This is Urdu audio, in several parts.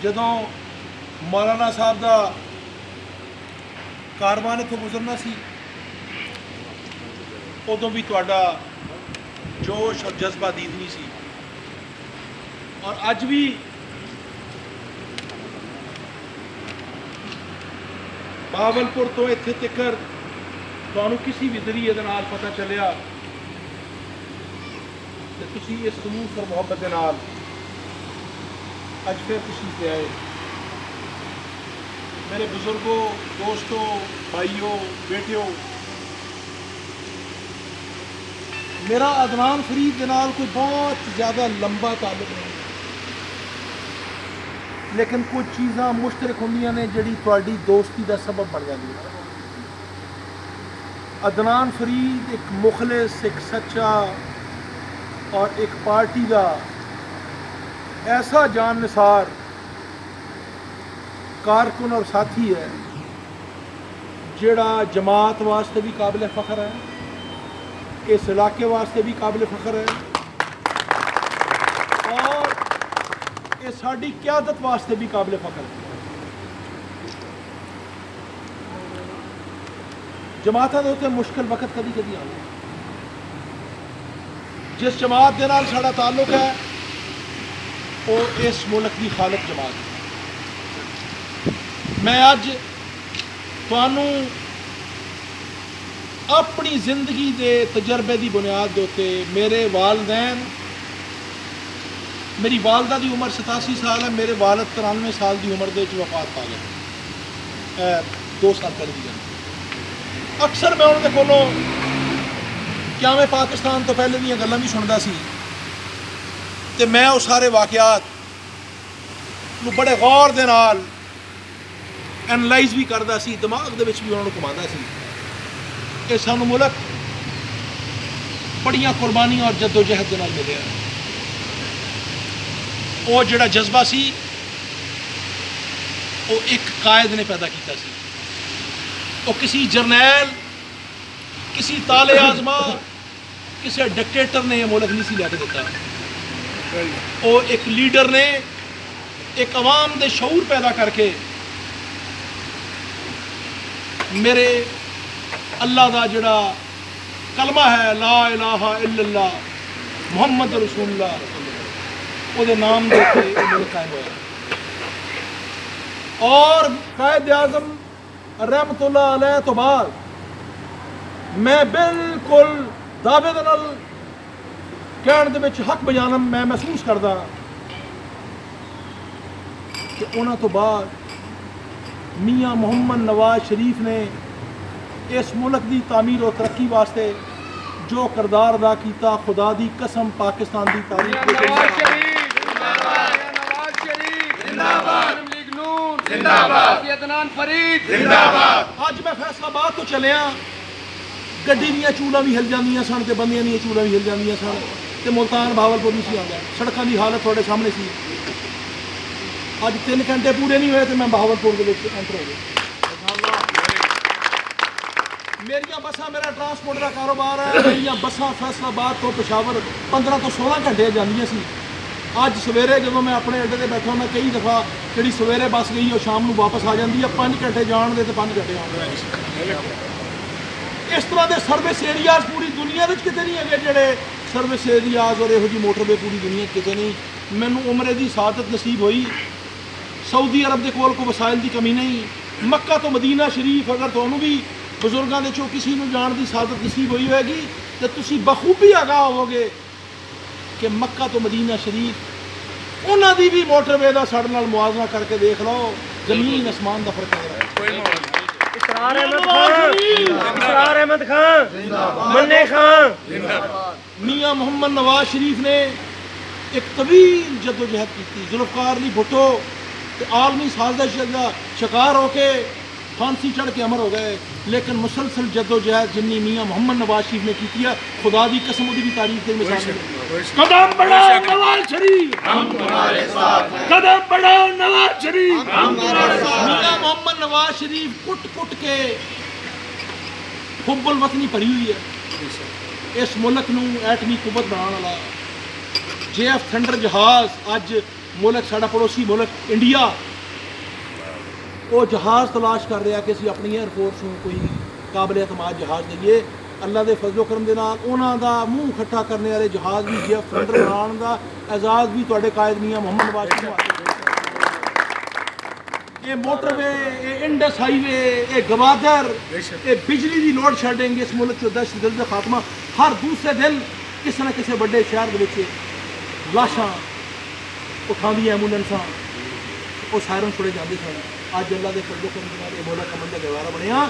جدوں مولانا صاحب دا کاروان اتوں گزرنا سی ادوں بھی تہاڈا جوش اور جذبہ دیدنی سی، اور اج بھی بہاولپور تو اتنے تکر تمہیں کسی بھی ذریعے دے نال پتہ چلیا کہ تسی اس سلوک اور محبت دے نال اج پھر تشریف لے آئے۔ میرے بزرگوں، دوستوں، بھائیوں، بیٹیوں، میرا عدنان فرید دے نال کوئی بہت زیادہ لمبا تعلق نہیں، لیکن کچھ چیزاں مشترک ہوندیاں نے جڑی تہاڈی دوستی دا سبب بن جاندی ہے۔ عدنان فرید ایک مخلص، ایک سچا اور ایک پارٹی کا ایسا جان نثار کارکن اور ساتھی ہے جڑا جماعت واسطے بھی قابل فخر ہے، اس علاقے واسطے بھی قابل فخر ہے، اور یہ ساری قیادت واسطے بھی قابل فخر ہے۔ جماعتوں کے اتنے مشکل وقت کبھی کبھی آتے، جس جماعت کے نال ساڈا تعلق ہے وہ اس ملک کی خالق جماعت ہے۔ میں اج تانوں اپنی زندگی دے تجربے دی بنیاد دے اوتے میرے والدین، میری والدہ دی عمر 87 سال ہے، میرے والد 93 سال دی عمر دے وفات پا گئے 2 سال پہلے دی گل۔ اکثر میں انہوں نے کولوں قیام پاکستان تو پہلے دیا گلاں بھی سنتا سی، تے میں وہ سارے واقعات نو بڑے غور دے نال اینالائز بھی کرتا سی، دماغ دے وچ بھی انہوں نے گھماتا سی کہ سانو ملک بڑیاں قربانیاں اور جد و جہد دے نال ملیا۔ وہ جڑا جذبہ سی وہ ایک قائد نے پیدا کیتا سی، وہ کسی جرنیل، کسی تالے آزما، کسی ڈکٹیٹر نے یہ ملک نہیں سی لے کے دیتا۔ وہ ایک لیڈر نے ایک عوام دے شعور پیدا کر کے میرے اللہ دا جڑا کلمہ ہے لا الہ الا اللہ محمد رسول اللہ، وہ دے نام دے کے یہ ملک قائم ہوا۔ اور قائد اعظم رحمت اللہ علیہ تو بعد میں بالکل دعوے دے نال کہن دے وچ حق بیان میں محسوس کردا کہ انہاں تو بعد میاں محمد نواز شریف نے اس ملک دی تعمیر و ترقی واسطے جو کردار ادا کیتا، خدا دی قسم پاکستان دی تاریخ عدنان فرید اج میں فیصل آباد تو چلیا، گڈی دیا چولاں بھی ہل جاندیاں سن تے بندیاں دیا چولاں بھی ہل جاندیاں سن تے ملتان بہاولپور نہیں سی آندا، سڑکاں دی حالت تھوڑے سامنے سی۔ اج 3 گھنٹے پورے نہیں ہوئے تے میں بہاولپور دے وچ انٹر ہو گیا۔ میریاں بساں میرا ٹرانسپورٹ کا کاروبار ہے، میریاں بساں فیصل آباد تو پشاور 15 تو 16 گھنٹے جاندیاں سی۔ اج سویرے جدوں میں اپنے اڈے تے بیٹھا میں کئی دفعہ جڑی سویرے بس گئی وہ شام نو واپس آ جاندی ہے، 5 گھنٹے جان دے تے 5 گھنٹے آن دے۔ اس طرح دے سروس ایریاز پوری دنیا وچ کتے نہیں ہے جڑے سروس ایریاز اور یہو جی موٹر وے پوری دنیا کتے نہیں۔ مینوں عمرے دی سعادت نصیب ہوئی، سعودی عرب دے کول کوئی وسائل دی کمی نہیں، مکہ تو مدینہ شریف اگر تانوں بھی بزرگاں دے چوں کسی نوں جان دی سعادت نصیب ہوئی ہوئے گی تو تسی بخوبی آگاہ ہوو گے کہ مکہ تو مدینہ شریف انہاں دی بھی موٹر وے دا ساڈے نال موازنہ کر کے دیکھ لو، زمین آسمان دا فرق ہے۔ اسرار احمد خان، منی خان، میاں محمد نواز شریف نے ایک طویل جد و جہد کی، ذوالفقار علی بھٹو عالمی سازش کا شکار ہو کے پھانسی چڑھ کے امر ہو گئے، لیکن مسلسل جد و جہد جنی میاں محمد نواز شریف نے کی ہے، خدا دی قسم دی بھی تاریخ کے مثال ہے۔ قدم بڑھاؤ نواز شریف، ہم تمہارے ساتھ ہیں، قدم بڑھاؤ نواز شریف، ہم تمہارے ساتھ ہیں۔ میاں محمد نواز شریف کٹ کٹ کے حب الوطنی بھری ہوئی ہے۔ اس ملک نو ایٹمی قوت بنانے والا JF تھنڈر جہاز اج ਮੁਲਕ ਸਾਡਾ ਪੜੋਸੀ ਮੁਲਕ ਇੰਡੀਆ ਉਹ ਜਹਾਜ਼ ਤਲਾਸ਼ ਕਰ ਰਿਹਾ ਕਿ ਅਸੀਂ ਆਪਣੀ 에ਅਰਫੋਰਸ ਨੂੰ ਕੋਈ ਕਾਬਲ ਇਤਮਾਦ ਜਹਾਜ਼ ਦਈਏ। ਅੱਲਾ ਦੇ ਫਜ਼ਲ ਕਰਮ ਦੇ ਨਾਲ ਉਹਨਾਂ ਦਾ ਮੂੰਹ ਖੱਟਾ ਕਰਨ ਵਾਲੇ ਜਹਾਜ਼ ਵੀ ਜੇ ਫਰੰਟਰ ਬਣਾਉਣ ਦਾ ਐਜ਼ਾਜ਼ ਵੀ ਤੁਹਾਡੇ ਕਾਇਦ ਮੀਆਂ ਮੁਹੰਮਦ ਨਵਾਜ਼ ਸ਼ਰੀਫ ਨੂੰ ਹਾਸਿਲ ਹੈ। ਇਹ ਮੋਟਰਵੇ, ਇਹ ਇੰਡਸ ਹਾਈਵੇ, ਇਹ ਗਵਾਦਰ, ਇਹ ਬਿਜਲੀ ਦੀ ਲੋਡ ਸ਼ੈਡਿੰਗ, ਇਸ ਮੁਲਕ 'ਚ ਦਹਿਸ਼ਤਗਰਦੀ ਦਾ ਖਾਤਮਾ। ਹਰ ਦੂਸਰੇ ਦਿਨ ਕਿਸੇ ਨਾ ਕਿਸੇ ਵੱਡੇ ਸ਼ਹਿਰ ਦੇ ਵਿੱਚ ਲਾਸ਼ਾਂ ਉਠਾਉਂਦੀਆਂ ਐਂਬੂਲੈਂਸਾਂ, ਉਹ ਸਾਇਰਨ ਛੁੜੇ ਜਾਂਦੇ ਸਨ। ਅੱਜ ਅੱਲਾ ਦੇ ਫਜ਼ਲ ਕਰਮ ਦੇ ਨਾਲ ਇਹ ਮੁਲਕ ਅਮਨ ਦਾ ਗਵਾਰਾ ਬਣਿਆ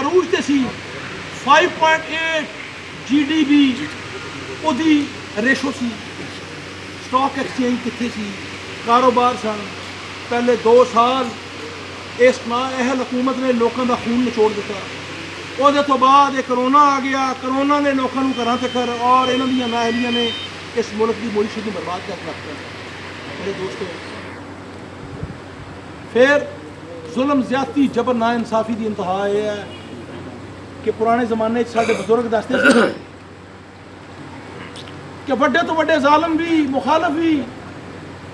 ਅਰੂਜ ਤੇ ਸੀ। 5.8 GDP ਉਹਦੀ ਰੇਸ਼ੋ ਸੀ। ਸਟਾਕ ਐਕਸਚੇਂਜ ਕਿੱਥੇ ਸੀ, ਕਾਰੋਬਾਰ ਸਨ। ਪਹਿਲੇ 2 ਸਾਲ ਇਸ ਨਾਅਹਿਲ ਹਕੂਮਤ ਨੇ ਲੋਕਾਂ ਦਾ ਖੂਨ ਨਿਚੋੜ ਦਿੱਤਾ। ਉਹਦੇ ਤੋਂ ਬਾਅਦ ਇਹ ਕਰੋਨਾ ਆ ਗਿਆ। ਕਰੋਨਾ ਨੇ ਲੋਕਾਂ ਨੂੰ ਘਰਾਂ ਤੱਕ ਔਰ ਇਹਨਾਂ ਦੀਆਂ ਨਾਅਹਿਲੀਆਂ ਨੇ ਇਸ ਮੁਲਕ ਦੀ ਮਈਸ਼ਤ ਨੂੰ ਬਰਬਾਦ ਕਰਕੇ ਰੱਖਤਾ। ਮੇਰੇ ਦੋਸਤੋ, ਫਿਰ ਜ਼ੁਲਮ, ਜ਼ਿਆਦਤੀ, ਜਬਰ, ਨਾਇਨਸਾਫੀ ਦੀ ਇੰਤਹਾ ਇਹ ਹੈ ਕਿ ਪੁਰਾਣੇ ਜ਼ਮਾਨੇ 'ਚ ਸਾਡੇ ਬਜ਼ੁਰਗ ਦੱਸਦੇ ਸੀ ਕਿ ਵੱਡੇ ਤੋਂ ਵੱਡੇ ਜ਼ਾਲਮ ਵੀ, ਮੁਖਾਲਫ ਵੀ,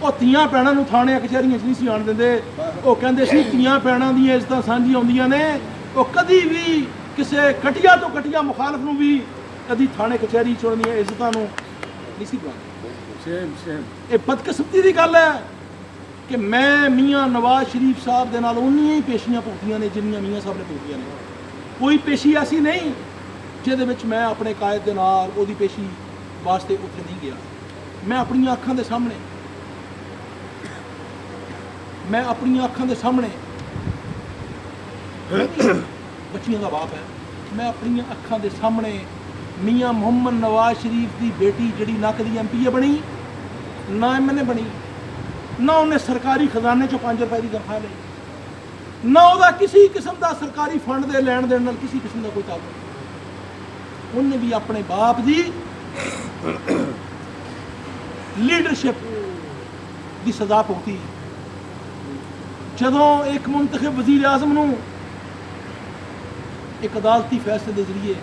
ਉਹ ਧੀਆਂ ਭੈਣਾਂ ਨੂੰ ਥਾਣੇ ਕਚਹਿਰੀਆਂ 'ਚ ਨਹੀਂ ਸੀ ਆਉਣ ਦਿੰਦੇ। ਉਹ ਕਹਿੰਦੇ ਸੀ ਧੀਆਂ ਭੈਣਾਂ ਦੀਆਂ ਇੱਜ਼ਤਾਂ ਸਾਂਝੀਆਂ ਹੁੰਦੀਆਂ ਨੇ। ਉਹ ਕਦੀ ਵੀ ਕਿਸੇ ਘਟੀਆ ਤੋਂ ਘਟੀਆ ਮੁਖਾਲਫ ਨੂੰ ਵੀ ਕਦੀ ਥਾਣੇ ਕਚਹਿਰੀ 'ਚ ਉਹਨਾਂ ਦੀਆਂ ਇੱਜ਼ਤਾਂ ਨੂੰ ਨਹੀਂ ਸੀ ਬੁਲਾਉਂਦੇ। ਇਹ ਬਦਕਿਸਮਤੀ ਦੀ ਗੱਲ ਹੈ ਕਿ ਮੈਂ ਮੀਆਂ ਨਵਾਜ਼ ਸ਼ਰੀਫ ਸਾਹਿਬ ਦੇ ਨਾਲ ਉਨੀਆਂ ਹੀ ਪੇਸ਼ੀਆਂ ਭੁਗਤੀਆਂ ਨੇ ਜਿੰਨੀਆਂ ਮੀਆਂ ਸਾਹਿਬ ਨੇ ਭੁਗਤੀਆਂ ਨੇ। ਕੋਈ ਪੇਸ਼ੀ ਐਸੀ ਨਹੀਂ ਜਿਹਦੇ ਵਿੱਚ ਮੈਂ ਆਪਣੇ ਕਾਇਦ ਦੇ ਨਾਲ ਉਹਦੀ ਪੇਸ਼ੀ ਵਾਸਤੇ ਉੱਥੇ ਨਹੀਂ ਗਿਆ। ਮੈਂ ਆਪਣੀਆਂ ਅੱਖਾਂ ਦੇ ਸਾਹਮਣੇ ਬੱਚੀਆਂ ਦਾ ਬਾਪ ਹੈ। ਮੈਂ ਆਪਣੀਆਂ ਅੱਖਾਂ ਦੇ ਸਾਹਮਣੇ ਮੀਆਂ ਮੁਹੰਮਦ ਨਵਾਜ਼ ਸ਼ਰੀਫ ਦੀ ਬੇਟੀ ਜਿਹੜੀ ਨਾ ਕਦੀ MPA ਬਣੀ, ਨਾ MNA ਬਣੀ, ਨਾ ਉਹਨੇ ਸਰਕਾਰੀ ਖਜ਼ਾਨੇ 'ਚੋਂ 5 ਰੁਪਏ ਦੀ ਤਨਖਾਹ ਲਈ, ਨਾ ਉਹਦਾ ਕਿਸੇ ਕਿਸਮ ਦਾ ਸਰਕਾਰੀ ਫੰਡ ਦੇ ਲੈਣ ਦੇਣ ਨਾਲ ਕਿਸੇ ਕਿਸਮ ਦਾ ਕੋਈ ਤਾਲੁਕ। ਉਹਨੇ ਵੀ ਆਪਣੇ ਬਾਪ ਦੀ ਲੀਡਰਸ਼ਿਪ ਦੀ ਸਜ਼ਾ ਭੁਗਤੀ। ਜਦੋਂ ਇੱਕ ਮੁੰਤਖਬ ਵਜ਼ੀਰ ਆਜ਼ਮ ਨੂੰ ਇੱਕ ਅਦਾਲਤੀ ਫੈਸਲੇ ਦੇ ਜ਼ਰੀਏ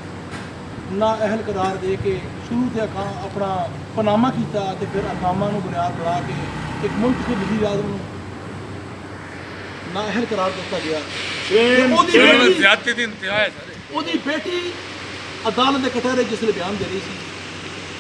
ਨਾਅਹਿਲ ਕਰਾਰ ਦੇ ਕੇ ਸ਼ੁਰੂ ਤੇ ਆਪਣਾ ਪਨਾਮਾ ਕੀਤਾ ਤੇ ਫਿਰ ਅਕਾਮਾ ਨੂੰ ਬੁਨਿਆਦ ਬਣਾ ਕੇ ਇੱਕ ਮੁੰਤਖਬ ਵਜ਼ੀਰ ਆਜ਼ਮ ਨੂੰ ਨਾਅਹਿਲ ਕਰਾਰ ਦਿੱਤਾ ਗਿਆ। ਉਹਦੀ ਬੇਟੀ ਅਦਾਲਤ ਦੇ ਕਟਹਿਰੇ ਜਿਸ ਵੇਲੇ ਬਿਆਨ ਦੇ ਰਹੀ ਸੀ,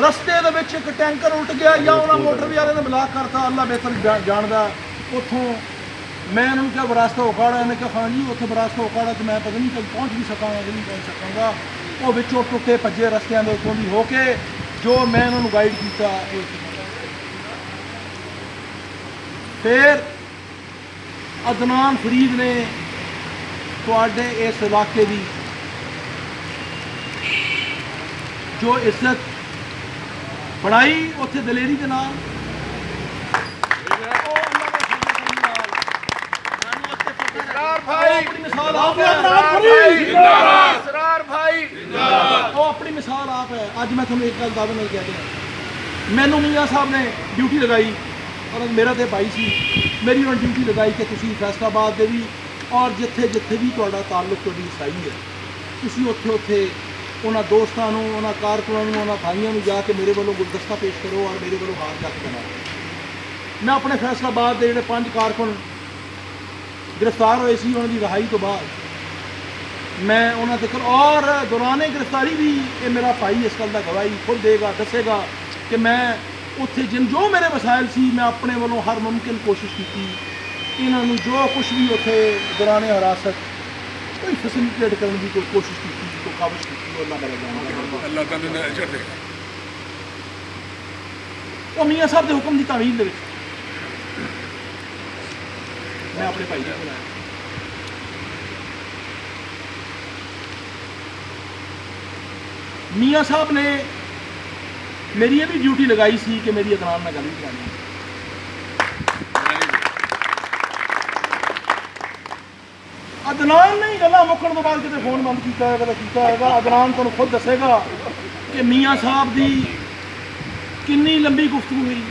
ਰਸਤੇ ਦੇ ਵਿੱਚ ਇੱਕ ਟੈਂਕਰ ਉਲਟ ਗਿਆ ਜਾਂ ਉਹਨਾਂ ਮੋਟਰ ਵਾਲੇ ਨੇ ਬਲਾਕ ਕਰਤਾ, ਅੱਲਾ ਬਿਹਤਰ ਜਾਣਦਾ। ਉੱਥੋਂ ਮੈਂ ਇਹਨਾਂ ਨੂੰ ਕਿਹਾ ਵਿਰਾਸਤ ਉਖਾੜਾ, ਇਹਨੇ ਕਿਹਾ ਹਾਂ ਜੀ ਉੱਥੇ ਵਿਰਾਸਤ ਉਖਾੜਾ ਤੇ ਮੈਂ ਪਤਾ ਨਹੀਂ ਕਦ ਪਹੁੰਚ ਵੀ ਸਕਾਂਗਾ ਕਿ ਨਹੀਂ ਪਹੁੰਚ ਸਕਾਂਗਾ। ਉਹ ਵਿੱਚੋਂ ਟੁੱਟੇ ਭੱਜੇ ਰਸਤਿਆਂ ਦੇ ਉੱਤੋਂ ਦੀ ਹੋ ਕੇ ਜੋ ਮੈਂ ਇਹਨਾਂ ਨੂੰ ਗਾਈਡ ਕੀਤਾ ਫਿਰ ਅਦਨਾਨ ਫਰੀਦ ਨੇ ਤੁਹਾਡੇ ਇਸ ਇਲਾਕੇ ਦੀ ਜੋ ਇੱਜ਼ਤ ਬਣਾਈ ਉੱਥੇ ਦਲੇਰੀ ਦੇ ਨਾਲ ਆਪਣੀ ਮਿਸਾਲ ਆਪ ਹੈ। ਉਹ ਆਪਣੀ ਮਿਸਾਲ ਆਪ ਹੈ। ਅੱਜ ਮੈਂ ਤੁਹਾਨੂੰ ਇੱਕ ਗੱਲ ਦਾਅਵੇ ਨਾਲ ਕਹਿ ਰਿਹਾ, ਮੈਨੂੰ ਮੀਆਂ ਸਾਹਿਬ ਨੇ ਡਿਊਟੀ ਲਗਾਈ ਔਰ ਮੇਰਾ ਤੇ ਭਾਈ ਸੀ, ਮੇਰੀ ਉਹਨਾਂ ਡਿਊਟੀ ਲਗਾਈ ਕਿ ਤੁਸੀਂ ਫੈਸਲਾਬਾਦ ਦੇ ਵੀ ਔਰ ਜਿੱਥੇ ਜਿੱਥੇ ਵੀ ਤੁਹਾਡਾ ਤਾਲੁਕ ਤੁਹਾਡੀ ਈਸਾਈ ਹੈ ਤੁਸੀਂ ਉੱਥੇ ਉੱਥੇ ਉਹਨਾਂ ਦੋਸਤਾਂ ਨੂੰ, ਉਹਨਾਂ ਕਾਰਕੁਨਾਂ ਨੂੰ, ਉਹਨਾਂ ਭਾਈਆਂ ਨੂੰ ਜਾ ਕੇ ਮੇਰੇ ਵੱਲੋਂ ਗੁਲਦਸਤਾ ਪੇਸ਼ ਕਰੋ ਔਰ ਮੇਰੇ ਵੱਲੋਂ ਹਾਰ ਚੱਕ ਬਣਾਓ। ਮੈਂ ਆਪਣੇ ਫੈਸਲਾਬਾਦ ਦੇ ਜਿਹੜੇ 5 ਕਾਰਕੁਨ ਗ੍ਰਿਫਤਾਰ ਹੋਏ ਸੀ ਉਹਨਾਂ ਦੀ ਰਿਹਾਈ ਤੋਂ ਬਾਅਦ ਮੈਂ ਉਹਨਾਂ ਤੱਕ ਔਰ ਦੌਰਾਨੇ ਗ੍ਰਿਫਤਾਰੀ ਵੀ ਇਹ ਮੇਰਾ ਭਾਈ ਇਸ ਗੱਲ ਦਾ ਗਵਾਹੀ ਖੁਦ ਦੇਗਾ, ਦੱਸੇਗਾ ਕਿ ਮੈਂ ਉੱਥੇ ਜੋ ਮੇਰੇ ਵਸਾਇਲ ਸੀ ਮੈਂ ਆਪਣੇ ਵੱਲੋਂ ਹਰ ਮੁਮਕਿਨ ਕੋਸ਼ਿਸ਼ ਕੀਤੀ ਇਹਨਾਂ ਨੂੰ ਜੋ ਕੁਝ ਵੀ ਉੱਥੇ ਦੌਰਾਨੇ ਹਿਰਾਸਤ ਕੋਈ ਫੈਸਿਲਿਟੇਟ ਕਰਨ ਦੀ ਕੋਈ ਕੋਸ਼ਿਸ਼ ਕੀਤੀ, ਕੋਈ ਕਾਬਜ਼ ਕੀਤੀ। ਅੱਲਾਹ ਤਾਲਾ ਨੇ ਅਜਰ ਦੇ ਉਹ ਮੀਆਂ ਸਾਹਿਬ ਦੇ ਹੁਕਮ ਦੀ ਤਾਮੀਲ ਦੇ ਵਿੱਚ ਮੈਂ ਆਪਣੇ ਭਾਈ ਨੂੰ ਬੁਲਾਇਆ। ਮੀਆਂ ਸਾਹਿਬ ਨੇ ਮੇਰੀ ਇਹ ਵੀ ਡਿਊਟੀ ਲਗਾਈ ਸੀ ਕਿ ਮੇਰੀ ਅਦਨਾਨ ਨਾਲ ਗੱਲ ਵੀ ਕਰਾਣੀ। ਅਦਨਾਨ ਨੇ ਗੱਲਾਂ ਮੁੱਕਣ ਤੋਂ ਬਾਅਦ ਕਿਤੇ ਫੋਨ ਬੰਦ ਕੀਤਾ ਹੋਏਗਾ। ਅਦਨਾਨ ਤੁਹਾਨੂੰ ਖੁਦ ਦੱਸੇਗਾ ਕਿ ਮੀਆਂ ਸਾਹਿਬ ਦੀ ਕਿੰਨੀ ਲੰਬੀ ਗੁਫ਼ਤਗੂ ਹੋਈ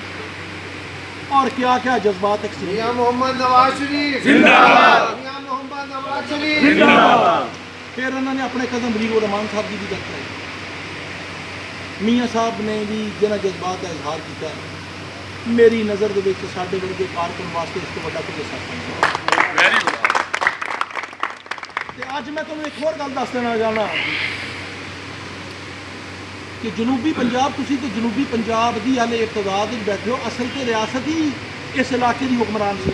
اور کیا کیا جذبات ایکسچینج۔ میاں محمد نواز شریف زندہ باد، میاں محمد نواز شریف زندہ باد۔ پھر انہوں نے اپنے قدم ولی الرحمان صاحب کی بھی گل کرائی، میاں صاحب نے بھی جنہاں جذبات کا اظہار کیا میری نظر دے وچ ساڈے ورگے کارکن واسطے اس تو بڑا کوئی ساتھ نہیں۔ Very good. تے اج میں تمہیں ایک اور گل دس دینا چاہنا کہ جنوبی پنجاب تسی تو جنوبی پنجاب دی حالے ابتداد بیٹھے ہو، اصل تے ریاست ہی اس علاقے دی حکمران سی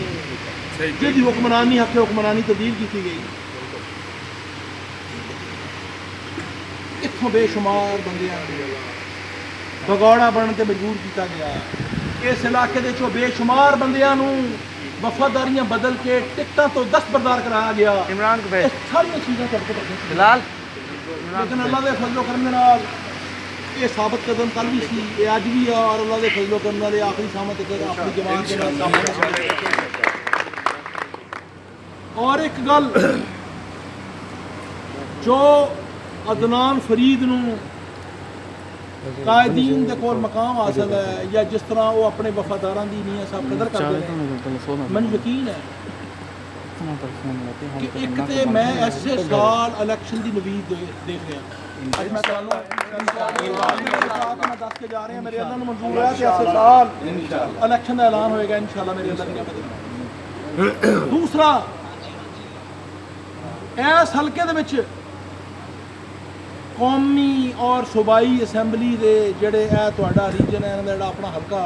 جی حکمرانی حق حکمرانی تبدیل کی گئی۔ اتوں بے شمار بندیاں بگوڑا بننے تے مجبور کیتا گیا۔ اس علاقے دے چو بے شمار بندیاں نو وفاداریاں بدل کے ٹکٹاں تو دستبردار کرایا گیا۔ عمران کو بھیج ساری چیزیں کرتے بلال، لیکن اللہ دے فضل و کرم نال یہ ثابت قدم کل بھی سی، یہ اج بھی ہے اور اللہ دے فضل و کرم نال آخری سامت تک اپنی جماعت کے نال سامنے۔ اور ایک گل جو عدنان فرید نو قائدین دے کول مقام حاصل ہے یا جس طرح وہ اپنے وفاداراں دی میاں صاحب قدر کرتے ہیں، من یقین ہے کہ ایک تے میں ایسے سال الیکشن دی نوید دیکھ رہا اج میں میں دس کے جا رہے ہیں میرے اللہ نے منظور ہے کہ ایسے سال الیکشن کا اعلان ہوئے گا انشاءاللہ میرے اللہ نے کیا بدل۔ دوسرا اس حلقے دے وچ قومی اور صوبائی اسمبلی دے جڑے اے تہاڈا ریجن ہے جڑا اپنا حلقہ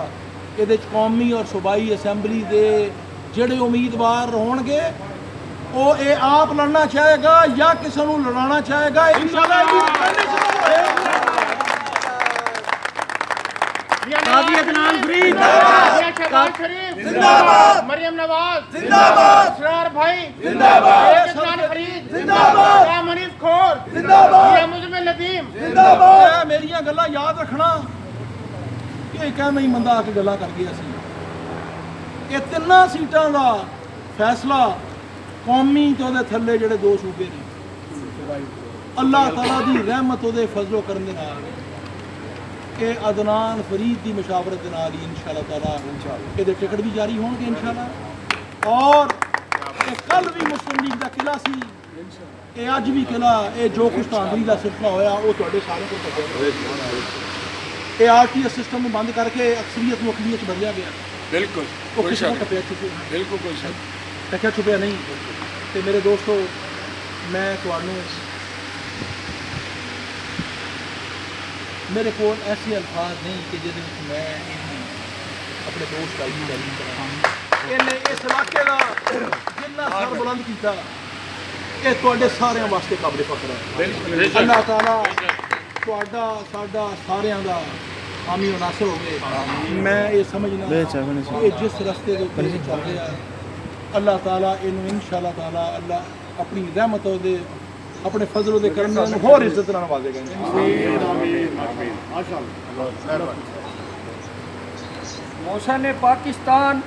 یہ قومی اور صوبائی اسمبلی دے جڑے امیدوار ہون گے وہ اے آپ لڑنا چاہے گا یا کسی نو لڑانا چاہے گا انشاءاللہ۔ قاضی عدنان فرید شہباز شریف زندہ باد، مریم نواز زندہ باد، اسرار بھائی زندہ باد، عدنان فرید زندہ باد، شاہ منیف کھور زندہ باد، یا مجمع لطیم زندہ باد۔ میری گلاں یاد رکھنا کہ ایک میں ہی بندہ آ کے گلاں کر گیا سی۔ یہ تینوں سیٹاں دا فیصلہ قومی تو دے تھلے جڑے دو صوبے نے اللہ تعالیٰ دی رحمت دے فضل و کرم دے نال کہ عدنان فرید دی مشاورت دے نال ہی انشاءاللہ تعالیٰ یہ ٹکٹ بھی جاری ہون گے انشاءاللہ۔ اور کل بھی مسلم لیگ دا قلعہ سی، یہ اج بھی قلعہ یہ جو کچھ تاندری دا سلسلہ ہویا وہ تواڈے سارے کو پتہ ہے۔ یہ RTS سسٹم نو بند کر کے اکثریت نو اقلیت بدلیا گیا۔ بالکل وہ کسی کا ٹپیا چھپیا بالکل کوئی شک ٹکیا چھپیا نہیں۔ تو میرے دوستو میں تانوں میرے کو ایسے الفاظ نہیں کہ جہد میں اپنے دوست کا تعریف کراں اس علاقے کا جنہ سر بلند کیتا یہ تواڈے سارے واسطے قابل فخر ہے اللہ تعالیٰ تواڈا ساڈا ساریاں دا حامی و ناصر ہوگے میں یہ سمجھنا کہ جس رستے کے اوپر یہ چل رہا ہے اللہ تعالیٰ انہوں انشاءاللہ تعالیٰ اللہ اپنی رحمتوں دے اپنے فضل دے کرم نال ہور عزت نال نوازے گا محسن پاکستان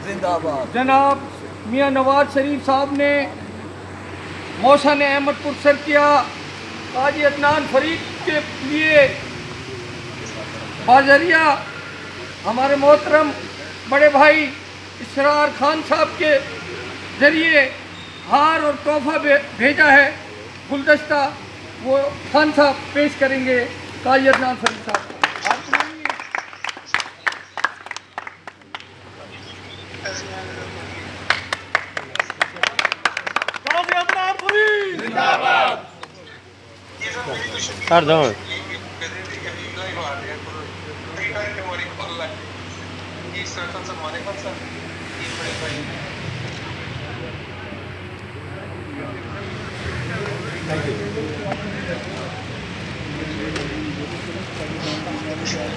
زندہ باد جناب میاں نواز شریف صاحب نے محسن احمد پر سر کیا قاضی عدنان فرید کے لیے بازریہ ہمارے محترم بڑے بھائی اسرار خان صاحب کے ذریعے ہار اور تحفہ بھیجا ہے گلدستہ وہ خان صاحب پیش کریں گے قاضی عدنان فرید صاحب کر دو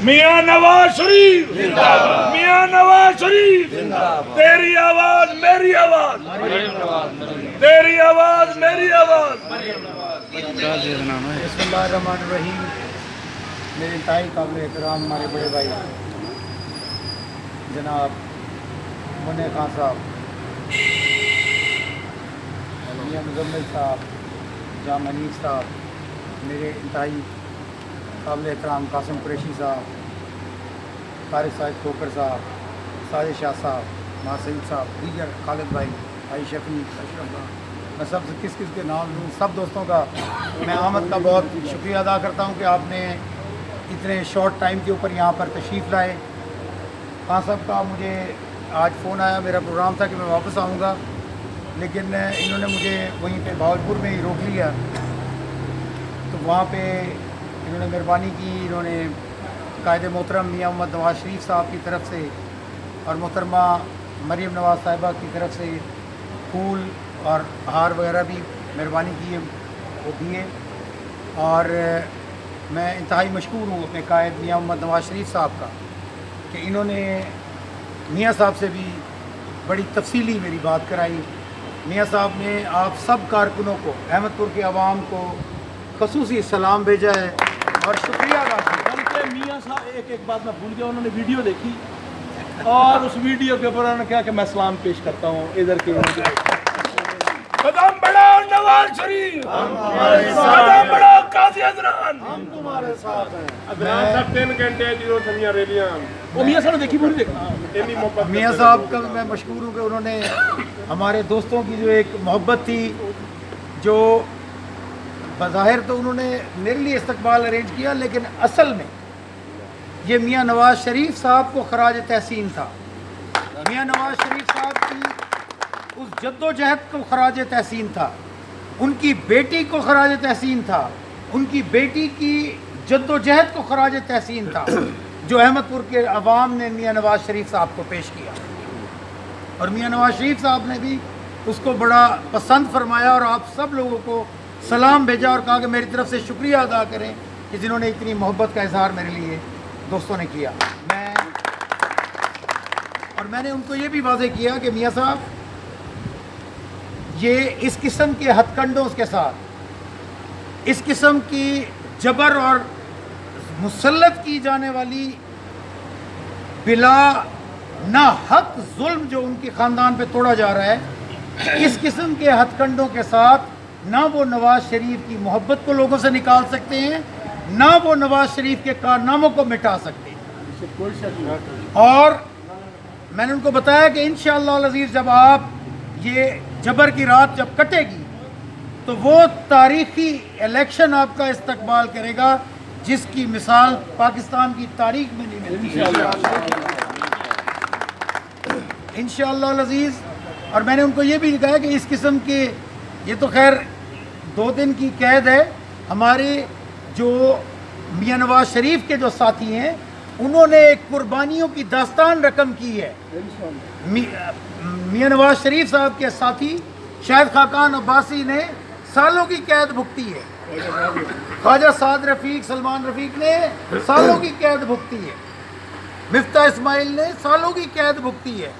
میاں نواز شریف میاں نواز شریف تیری آواز میری آواز تیری آواز میری آواز بسم اللہ الرحمن الرحیم میرے انتہائی قابل احترام ہمارے بڑے بھائی جناب منع خان صاحب میاں مزمل صاحب جام حنیف صاحب میرے انتہائی قابل احترام قاسم قریشی صاحب طارق صاحب کھوکر صاحب ساجد شاہ صاحب ماں سعید صاحب دیگر خالد بھائی بھائی شفیق اشرف میں سب سے کس کے نام لوں سب دوستوں کا میں آمد کا بہت شکریہ ادا کرتا ہوں کہ آپ نے اتنے شارٹ ٹائم کے اوپر یہاں پر تشریف لائے خان صاحب کا مجھے آج فون آیا میرا پروگرام تھا کہ میں واپس آؤں گا لیکن انہوں نے مجھے وہیں پہ بہاولپور میں ہی روک لیا تو وہاں پہ انہوں نے مہربانی کی انہوں نے قائد محترم میاں محمد نواز شریف صاحب کی طرف سے اور محترمہ مریم نواز صاحبہ کی طرف سے پھول اور ہار وغیرہ بھی مہربانی کی وہ دیے اور میں انتہائی مشکور ہوں اپنے قائد میاں محمد نواز شریف صاحب کا کہ انہوں نے میاں صاحب سے بھی بڑی تفصیلی میری بات کرائی میاں صاحب نے آپ سب کارکنوں کو احمد پور کے عوام کو خصوصی سلام بھیجا ہے اور شکریہ ادا کیا بلکہ میاں صاحب ایک بات میں بھول گیا انہوں نے ویڈیو دیکھی اور اس ویڈیو کے اوپر انہوں نے کہا کہ میں سلام پیش کرتا ہوں ادھر کے قدم بڑھاؤ نواز شریف قدم بڑھاؤ قاضی عدنان ہم تمہارے ساتھ ہیں عدنان صاحب 3 گھنٹے جیرو تھمیاں ریلیاں وہ میاں صاحب نے دیکھی پوری دیکھا میاں صاحب کا میں مشکور ہوں کہ انہوں نے ہمارے دوستوں کی جو ایک محبت تھی جو بظاہر تو انہوں نے میرے لیے استقبال ارینج کیا لیکن اصل میں یہ میاں نواز شریف صاحب کو خراج تحسین تھا میاں نواز شریف صاحب کی اس جد و جہد کو خراج تحسین تھا ان کی بیٹی کو خراج تحسین تھا ان کی بیٹی کی جد و جہد کو خراج تحسین تھا جو احمد پور کے عوام نے میاں نواز شریف صاحب کو پیش کیا اور میاں نواز شریف صاحب نے بھی اس کو بڑا پسند فرمایا اور آپ سب لوگوں کو سلام بھیجا اور کہا کہ میری طرف سے شکریہ ادا کریں کہ جنہوں نے اتنی محبت کا اظہار میرے لیے دوستوں نے کیا میں نے ان کو یہ بھی واضح کیا کہ میاں صاحب یہ اس قسم کے ہتھ کنڈوں کے ساتھ اس قسم کی جبر اور مسلط کی جانے والی بلا نہ حق ظلم جو ان کے خاندان پہ توڑا جا رہا ہے اس قسم کے ہتھ کنڈوں کے ساتھ نہ وہ نواز شریف کی محبت کو لوگوں سے نکال سکتے ہیں نہ وہ نواز شریف کے کارناموں کو مٹا سکتے ہیں اور میں نے ان کو بتایا کہ انشاءاللہ العزیز جب آپ یہ جبر کی رات جب کٹے گی تو وہ تاریخی الیکشن آپ کا استقبال کرے گا جس کی مثال پاکستان کی تاریخ میں نہیں ملتی انشاءاللہ العزیز اور میں نے ان کو یہ بھی کہا کہ اس قسم کے یہ تو خیر 2 دن کی قید ہے ہمارے جو میاں نواز شریف کے جو ساتھی ہیں انہوں نے ایک قربانیوں کی داستان رقم کی ہے. میاں نواز شریف صاحب کے ساتھی شاہد خاقان عباسی نے سالوں کی قید بھگتی ہے. خواجہ سعد رفیق، سلمان رفیق نے سالوں کی قید بھگتی ہے. مفتاح اسماعیل نے سالوں کی قید بھگتی ہے.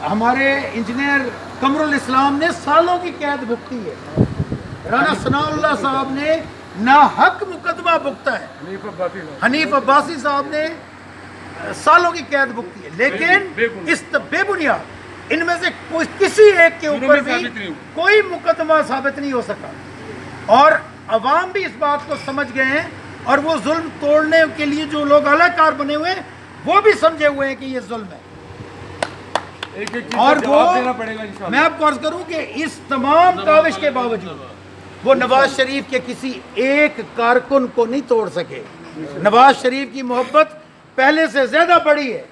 ہمارے انجینئر قمر الاسلام نے سالوں کی قید بھگتی ہے. رانا ثناء اللہ صاحب نے ناحق مقدمہ بھگتا ہے. حنیف عباسی صاحب نے سالوں کی قید بھگتی ہے. لیکن اس بے بنیاد ان میں سے کسی ایک کے اوپر بھی کوئی مقدمہ ثابت نہیں ہو سکا. اور عوام بھی اس بات کو سمجھ گئے ہیں اور وہ ظلم توڑنے کے لیے جو لوگ اعلی کار بنے ہوئے ہیں وہ بھی سمجھے ہوئے ہیں کہ یہ ظلم ہے. اور وہ میں آپ کو عرض کروں کہ اس تمام کاوش کے باوجود وہ نواز شریف کے کسی ایک کارکن کو نہیں توڑ سکے. نواز شریف کی محبت پہلے سے زیادہ بڑی ہے،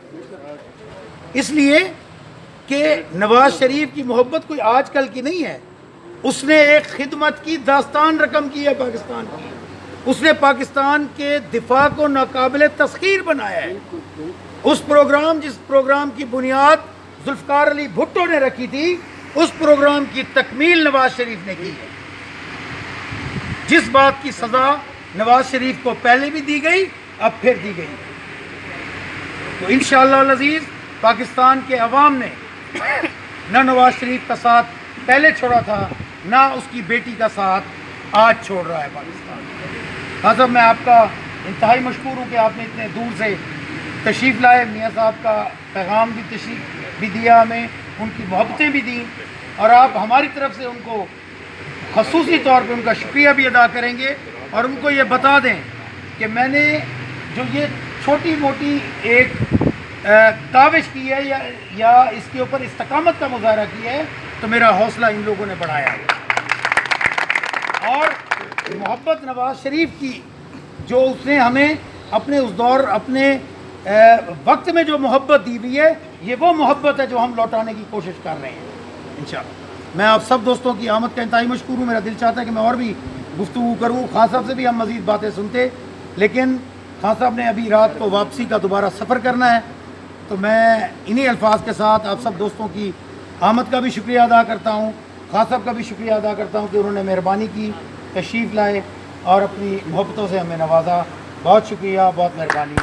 اس لیے کہ نواز شریف کی محبت کوئی آج کل کی نہیں ہے. اس نے ایک خدمت کی داستان رقم کی ہے پاکستان کی. اس نے پاکستان کے دفاع کو ناقابل تسخیر بنایا ہے. اس پروگرام جس پروگرام کی بنیاد ذوالفقار علی بھٹو نے رکھی تھی، اس پروگرام کی تکمیل نواز شریف نے کی ہے. جس بات کی سزا نواز شریف کو پہلے بھی دی گئی اب پھر دی گئی. تو انشاءاللہ العزیز پاکستان کے عوام نے نہ نواز شریف کا ساتھ پہلے چھوڑا تھا، نہ اس کی بیٹی کا ساتھ آج چھوڑ رہا ہے پاکستان. ہاں صاحب، میں آپ کا انتہائی مشکور ہوں کہ آپ نے اتنے دور سے تشریف لائے. میاں صاحب کا پیغام بھی تشریف بھی دیا ہمیں، ان کی محبتیں بھی دیں، اور آپ ہماری طرف سے ان کو خصوصی طور پہ ان کا شکریہ بھی ادا کریں گے. اور ان کو یہ بتا دیں کہ میں نے جو یہ چھوٹی موٹی ایک کاوش کی ہے یا اس کے اوپر استقامت کا مظاہرہ کیا ہے تو میرا حوصلہ ان لوگوں نے بڑھایا ہے. اور محبت نواز شریف کی جو اس نے ہمیں اپنے اس دور اپنے وقت میں جو محبت دی ہوئی ہے، یہ وہ محبت ہے جو ہم لوٹانے کی کوشش کر رہے ہیں انشاءاللہ. میں آپ سب دوستوں کی آمد کا انتہائی مشکور ہوں. میرا دل چاہتا ہے کہ میں اور بھی گفتگو کروں، خان صاحب سے بھی ہم مزید باتیں سنتے، لیکن خان صاحب نے ابھی رات کو واپسی کا دوبارہ سفر کرنا ہے. تو میں انہی الفاظ کے ساتھ آپ سب دوستوں کی آمد کا بھی شکریہ ادا کرتا ہوں، خان صاحب کا بھی شکریہ ادا کرتا ہوں کہ انہوں نے مہربانی کی، تشریف لائے اور اپنی محبتوں سے ہمیں نوازا. بہت شکریہ، بہت مہربانی.